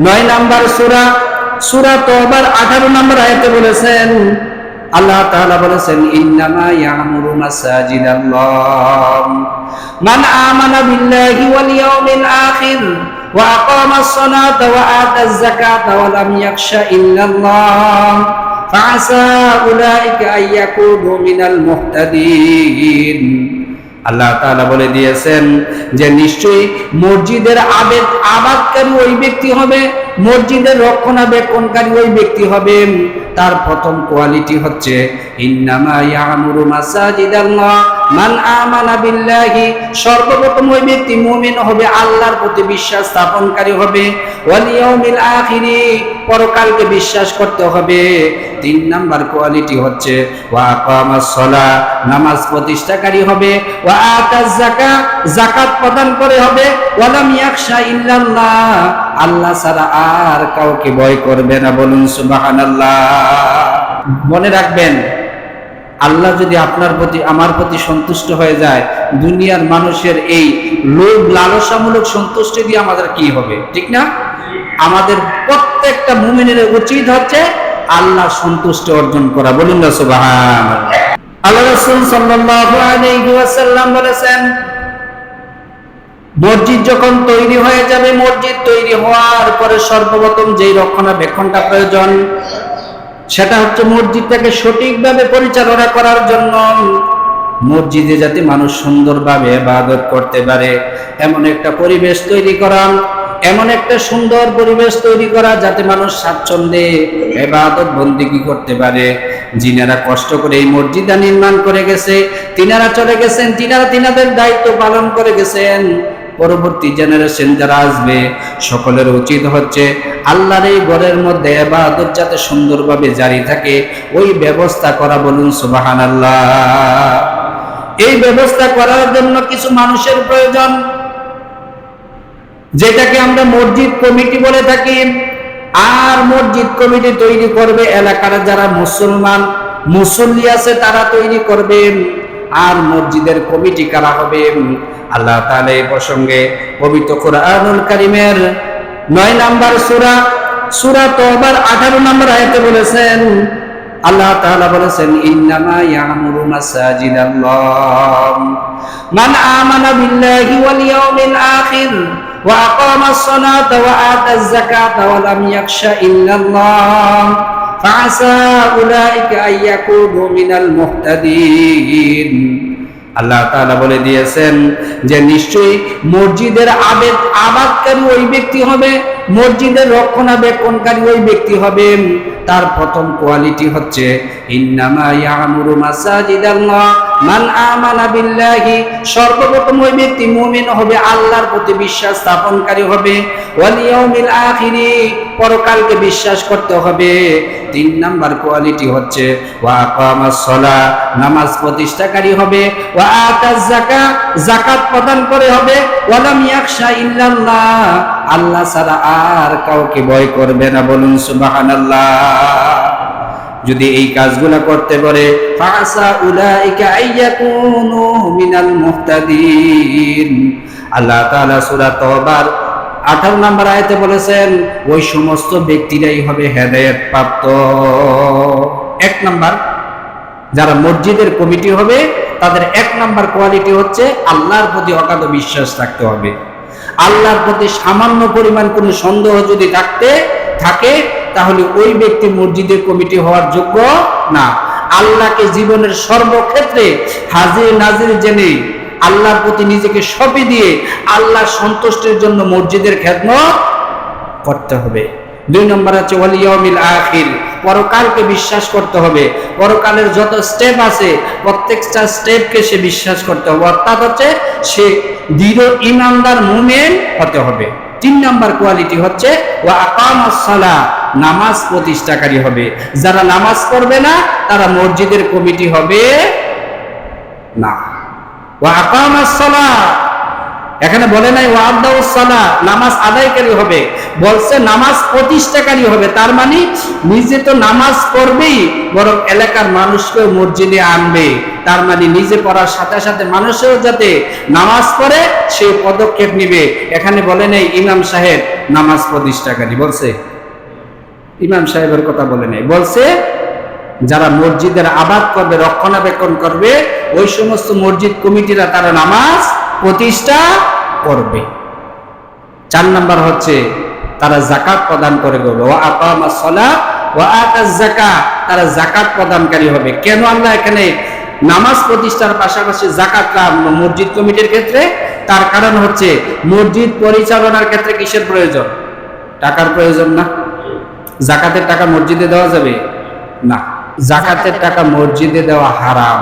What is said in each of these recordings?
9 number সূরা সূরা তওবার 18 নম্বর আয়াতে বলেছেন, আল্লাহ তাআলা বলেছেন, ইন্নামা ইয়ামুরু মাসাজিদাল্লাহ মান আমানা বিল্লাহি ওয়াল ইয়াউমিল আখির ওয়া আকামাস সালাতা ওয়া আতাজ যাকাতা ওয়া লাম ইয়াখশা ইল্লাল্লাহ ফাআসা উলাইকা আইয়াকুনু মিনাল মুহতাদিন। আল্লাহ তাআলা বলে দিয়েছেন যে নিশ্চয়ই মসজিদের আবাদকারী ওই ব্যক্তি হবে, মসজিদের রক্ষণাবেক্ষণকারী ওই ব্যক্তি হবে। তার প্রথম কোয়ালিটি হচ্ছে ইন্নামা ইয়ামুরু মাসাজিদাল্লাহ মান আমানা বিল্লাহি, সর্বপ্রথম ওই ব্যক্তি মুমিন হবে, আল্লাহর প্রতি বিশ্বাস স্থাপনকারী হবে, ওয়াল ইয়াউমিল আখিরি, পরকালকে বিশ্বাস করতে হবে। 3 নাম্বার কোয়ালিটি হচ্ছে ওয়া আকামাস সালাহ, নামাজ প্রতিষ্ঠাকারী হবে, ওয়া আতাজ যাকাত, যাকাত প্রদান করে হবে, ওয়া লাম ইয়াখশা ইল্লাল্লাহ, আল্লাহ ছাড়া আর কাউকে ভয় করবে না। বলুন সুবহানাল্লাহ। মনে রাখবেন, আল্লাহ যদি আপনার প্রতি আমার প্রতি সন্তুষ্ট হয়ে যায়, দুনিয়ার মানুষের এই লোভ লালসামূলক সন্তুষ্টি দিয়ে আমাদের কি হবে, ঠিক না? আমাদের প্রত্যেকটা মুমিনের উচিত হচ্ছে আল্লাহ সন্তুষ্টি অর্জন করা। বলুন না সুবহানাল্লাহ। আল্লাহ রাসূল সাল্লাল্লাহু আলাইহি ওয়াসাল্লাম বলেছেন, মসজিদ যখন তৈরি হয়ে যাবে, মসজিদ তৈরি হওয়ার পরে সর্বপ্রথম যেই রক্ষণাবেক্ষণটা প্রয়োজন সেটা হচ্ছে মসজিদটাকে সঠিকভাবে পরিচালনা করার জন্য, মসজিদে যাতে মানুষ সুন্দরভাবে ইবাদত করতে পারে এমন একটা পরিবেশ তৈরি করা, এমন একটা সুন্দর পরিবেশ তৈরি করা যাতে মানুষ স্বাচ্ছন্দ্যে ইবাদত বন্দেগী করতে পারে। যিনারা কষ্ট করে এই মসজিদটা নির্মাণ করে গেছে, তিনারা চলে গেছেন, তিনারা তিনাদের দায়িত্ব পালন করে গেছেন। পরবর্তী জেনারেশন যারা আসবে সকলের উচিত হচ্ছে আল্লাহর এই ঘরের মধ্যে ইবাদত যাতে সুন্দরভাবে জারি থাকে ওই ব্যবস্থা করা। বলুন সুবহানাল্লাহ। এই ব্যবস্থা করার জন্য কিছু মানুষের প্রয়োজন, যেটাকে আমরা মসজিদ কমিটি বলে থাকি। আর মসজিদ কমিটি তৈরি করবে এলাকার যারা মুসলমান মুসল্লি আছে তারা তৈরি করবেন। আর মসজিদের কমিটি কারা হবে? আল্লাহ তাআলা এই প্রসঙ্গে পবিত্র কোরআনুল কারীমের 9 নাম্বার সূরা সূরা তওবার 18 নম্বর আয়াতে বলেছেন, আল্লাহ তাআলা বলেছেন, ইন্নামা ইয়ামুরু মাসাজিদাল্লাহ মান আমানা বিল্লাহি ওয়াল ইয়াউমিল আখির ওয়া আকামাস সালাতা ওয়া আতাজ যাকাতা ওয়া লাম ইয়াখশা ইল্লাল্লাহ ফাআসা উলাইকা আইয়াকুনু মিনাল মুহতাদিন। আল্লাহ তাআলা বলে দিয়েছেন যে নিশ্চয়ই মসজিদের আবাদকারী ওই ব্যক্তি হবে, মসজিদের রক্ষণাবেক্ষণকারী ওই ব্যক্তি হবে। তার প্রথম কোয়ালিটি হচ্ছে ইন্নামা ইয়ামুরু মাসাজিদাল্লাহ মান আমানা বিল্লাহি, সর্বপ্রথম ওই ব্যক্তি মুমিন হবে, আল্লাহর প্রতি বিশ্বাস স্থাপনকারী হবে, ওয়াল ইয়াউমিল আখিরি, পরকালকে বিশ্বাস করতে হবে। 3 নাম্বার কোয়ালিটি হচ্ছে ওয়া আকামাস সালাহ, নামাজ প্রতিষ্ঠাকারী হবে, ওয়া আতাজ যাকাত, যাকাত প্রদান করে হবে, ওয়া লাম ইয়াখশা ইল্লাল্লাহ, আল্লাহ ছাড়া আর কাউকে ভয় করবে না। বলুন সুবহানাল্লাহ। যদি এই কাজগুলো করতে পারে ফাসা উলাইকা আইয়াকুনু মিনাল মুহতাদিন। আল্লাহ তাআলা সূরা তওবার 18 নম্বর আয়াতে বলেছেন ওই সমস্ত ব্যক্তিরাই হবে হেদায়েত প্রাপ্ত। 1 নাম্বার যারা মসজিদের কমিটি হবে তাদের 1 নাম্বার কোয়ালিটি হচ্ছে আল্লাহর প্রতি অগাধ বিশ্বাস রাখতে হবে। আল্লাহর প্রতি সামান্য পরিমাণ কোনো সন্দেহ যদি থাকে তাহলে ওই ব্যক্তি মসজিদের কমিটি হওয়ার যোগ্য না। আল্লাহকে জীবনের সর্বক্ষেত্রে হাজির নাজির জেনে আল্লাহর প্রতি নিজেকে সঁপে দিয়ে আল্লাহর সন্তুষ্টির জন্য মসজিদের খেদমত করতে হবে। 2 নম্বর হচ্ছে ওয়াল ইয়াউমিল আখির, পরকালকে বিশ্বাস করতে হবে। পরকালের যত স্টেপ আছে প্রত্যেকটা স্টেপকে সে বিশ্বাস করতে হবে, অর্থাৎ হচ্ছে সে দৃঢ় ঈমানদার মুমিন হতে হবে। 3 নাম্বার কোয়ালিটি হচ্ছে ওয়া আকামাস সালাহ, নামাজ প্রতিষ্ঠাকারী হবে। যারা নামাজ পড়বে না তারা মসজিদের কমিটি হবে না। ওয়া আকামাস সালাহ, এখানে বলে নাই ওয়াদাউস সালাহ, নামাজ আদায়কারী হবে, বলছে নামাজ প্রতিষ্ঠাকারী হবে। তার মানে নিজে তো নামাজ পড়বেই, বরং এলাকার মানুষকেও মসজিদে আনবে। তার মানে নিজে পড়ার সাথে সাথে মানুষেও যাতে নামাজ পড়ে সেই পদক্ষেপ নিবে। এখানে বলে নাই ইমাম সাহেব নামাজ প্রতিষ্ঠাকারী, বলছে ইমাম সাহেবের কথা বলে নাই, বলছে যারা মসজিদের আবাদ করবে, রক্ষণাবেক্ষণ করবে, ওই সমস্ত মসজিদ কমিটিরা তারা নামাজ প্রতিষ্ঠা করবে। 4 নাম্বার হচ্ছে তারা যাকাত প্রদান করে গেল, ওয়া আকামাস সালাহ ওয়া আতাজ যাকাত, তারা যাকাত প্রদানকারী হবে। কেন আল্লাহ এখানে নামাজ প্রতিষ্ঠার পাশাপাশি যাকাত মসজিদ কমিটির ক্ষেত্রে? তার কারণ হচ্ছে মসজিদ পরিচালনার ক্ষেত্রে কিসের প্রয়োজন? টাকার প্রয়োজন না? যাকাতের টাকা মসজিদে দেওয়া যাবে না, যাকাতের টাকা মসজিদে দেওয়া হারাম।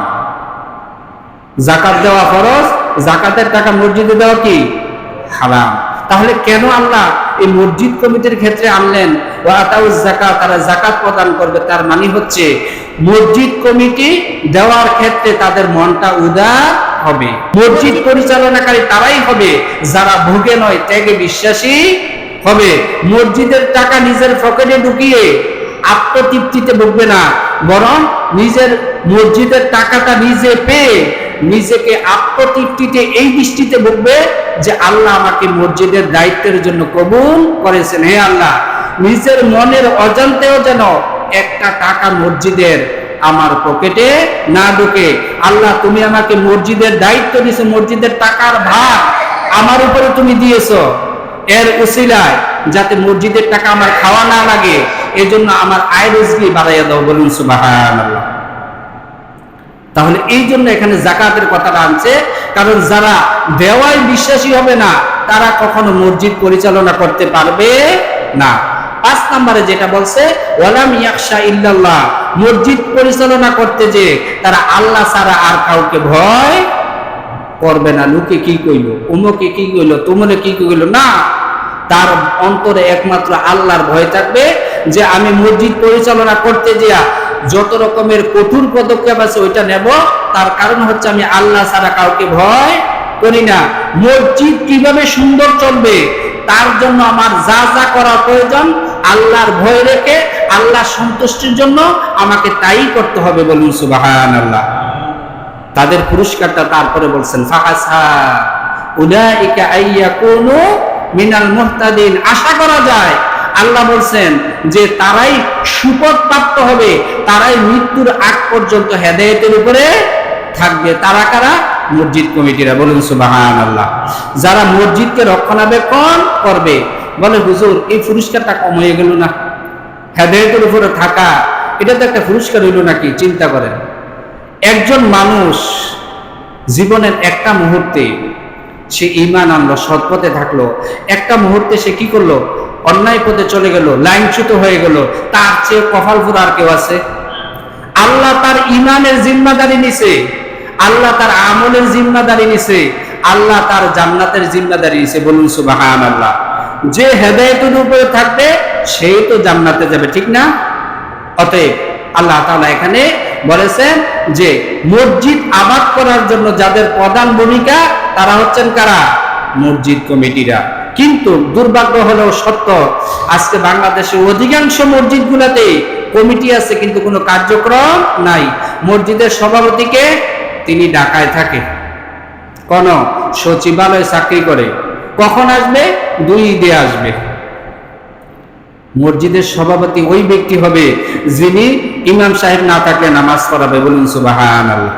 যাকাত দেওয়া ফরজ, যাকাতের টাকা মসজিদে দেওয়া কি হারাম। তাহলে কেন আল্লাহ এই মসজিদ কমিটির ক্ষেত্রে আনলেন ওয়া আতাউজ যাকাত, তারা যাকাত প্রদান করবে? তার মানে হচ্ছে মসজিদ কমিটি দেওয়ার ক্ষেত্রে তাদের মনটা উদার হবে। মসজিদ পরিচালনাকারী তারাই হবে যারা ভোগে নয় ত্যাগে বিশ্বাসী হবে। মসজিদের টাকা নিজের পকেটে ঢুকিয়ে আত্মতৃপ্তিতে ভুগবে না, বরং নিজের মসজিদের টাকাটা নিজে পেয়ে নিজেকে আত্মতৃপ্তিতে এই দৃষ্টিতে ভুগবে যে আল্লাহ আমাকে মসজিদের দায়িত্বের জন্য কবুল করেছেন। হে আল্লাহ, নিজের মনের অজান্তেও যেন একটা টাকা মসজিদের আমার পকেটে না ঢুকে। আল্লাহ, তুমি আমাকে মসজিদের দায়িত্ব দিয়েছো, মসজিদের টাকার ভাগ আমার উপরে তুমি দিয়েছো, এর উসিলায় যাতে মসজিদের টাকা আমার খাওয়া না লাগে, এজন্য আমার আয় রুজি বাড়াইয়া দাও। বলুন সুবহানাল্লাহ। তাহলে এই জন্য এখানে যাকাতের কথাটা আনছে, কারণ যারা দেওয়ায় বিশ্বাসী হবে না তারা কখনো মসজিদ পরিচালনা করতে পারবে না। 5 নম্বরে যেটা বলছে ওয়ালাম ইয়াখশা ইল্লাল্লাহ, মসজিদ পরিচালনা করতে যে তারা আল্লাহ ছাড়া আর কাউকে ভয় করবে না। লোকে কি কইল, অমুকে কি কইল, তোমরে কি কইল, না, তার অন্তরে একমাত্র আল্লাহর ভয় থাকবে যে আমি মসজিদ পরিচালনা করতে গিয়া যত রকমের কঠোর পদক্ষেপ আছে ওইটা নেব, তার কারণ হচ্ছে আমি আল্লাহ ছাড়া কাউকে ভয় করি না। মসজিদ কিভাবে সুন্দর চলবে তার জন্য আমার যা যা করা প্রয়োজন আল্লাহর ভয় রেখে আল্লাহ সন্তুষ্টির জন্য আমাকে তাই করতে হবে। বলুন সুবহানাল্লাহ। তাদের পুরস্কারটা তারপরে বলছেন ফাহাসা উলাইকা আইয়াকুনু মিনাল মুহতাদিন, আশা করা যায় আল্লাহ বলছেন যে তারাই সুপথ প্রাপ্ত হবে, তারাই মৃত্যুর আগ পর্যন্ত হেদায়েতের উপরে থাকবে। তারা কারা? মসজিদ কমিটিরা। বলুন সুবহানাল্লাহ। যারা মসজিদকে রক্ষণাবেক্ষণ করবে। বলে হুজুর এই পুরস্কারটা কম হয়ে গেল না? হেদায়েতের উপরে থাকা এটা তো একটা পুরস্কার হইল নাকি? চিন্তা করেন, একজন মানুষ জীবনের একটা মুহূর্তে সে ঈমান আনলো, সৎ পথে থাকলো, একটা মুহূর্তে সে কি করলো? অন্যায় পথে চলে গেল, লাইনচ্যুত হয়ে গেল, তার চেয়ে কপালপুর আর কেউ আছে? আল্লাহ তার ঈমানের জিম্মাদারি নিছে, আল্লাহ তার আমলের জিম্মাদারি নিছে, আল্লাহ তার জান্নাতের জিম্মাদারি নিছে। বলুন সুবহানাল্লাহ। যে হেদায়েতের উপরে থাকবে সেই তো জান্নাতে যাবে, ঠিক না? অতএব আল্লাহ তাআলা এখানে বলেছেন যে মসজিদ আবাদ করার জন্য যাদের প্রধান ভূমিকা তারা হচ্ছেন কারা? মসজিদ কমিটিরা। কিন্তু দুর্ভাগ্য হলেও সত্য, আজকে বাংলাদেশের অধিকাংশ মসজিদগুলোতে কমিটি আছে কিন্তু কোনো কার্যক্রম নাই। মসজিদের সভাপতিকে তিনি ঢাকায় থাকে, কোন সচিবালয়ে চাকরি করে, কখন আসবে? 2 ঈদে আসবে। মসজিদের সভাপতি ওই ব্যক্তি হবে যিনি ইমাম সাহেব না থাকলে নামাজ পড়াবে। বলুন সুবহানাল্লাহ।